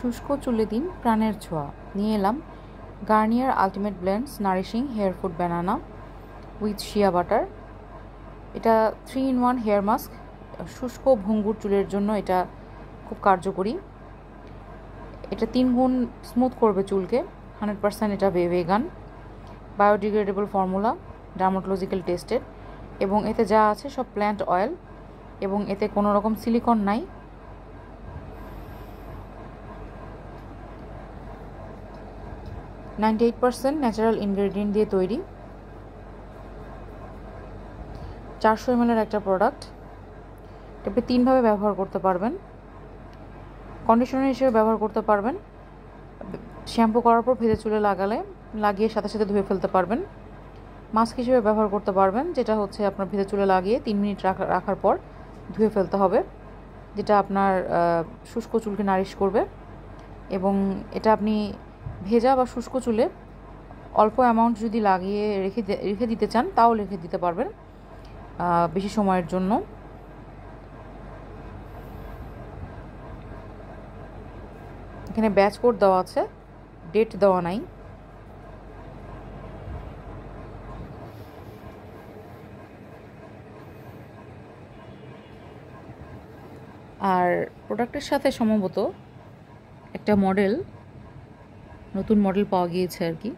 শুষ্ক চুলে দিন প্রাণের ছোঁয়া নিয়ে এলাম Garnier ultimate blends nourishing hair food banana with shea butter. এটা 3-in-1 হেয়ার মাস্ক। শুষ্ক ভঙ্গুর চুলের জন্য এটা খুব কার্যকরী। এটা 3 গুণ স্মুথ করবে চুলকে। 100% এটা vegan, biodegradable formula, dermatological tested, এবং এতে যা আছে সব প্ল্যান্ট অয়েল, এবং এতে কোনো রকম সিলিকন নাই। নাইনটি 98% ন্যাচারাল ইনগ্রেডিয়েন্ট দিয়ে তৈরি। 400 ml একটা প্রোডাক্ট। এটা 3ভাবে ব্যবহার করতে পারবেন। কন্ডিশনার হিসেবে ব্যবহার করতে পারবেন, শ্যাম্পু করার পর ভেজে চুলে লাগিয়ে সাথে সাথে ধুয়ে ফেলতে পারবেন। মাস্ক হিসেবে ব্যবহার করতে পারবেন, যেটা হচ্ছে আপনার ভেজে চুলে লাগিয়ে 3 মিনিট রাখার পর ধুয়ে ফেলতে হবে, যেটা আপনার শুষ্ক চুলকে নারিশ করবে। এবং এটা আপনি ভেজা বা শুষ্ক চুলে অল্প অ্যামাউন্ট যদি লাগিয়ে রেখে দিতে চান তাও রেখে দিতে পারবেন বেশি সময়ের জন্য। এখানে ব্যাচ কোড দেওয়া আছে, ডেট দেওয়া নাই। আর প্রোডাক্টের সাথে সম্ভবত একটা নতুন মডেল পাওয়া গিয়েছে আর কি।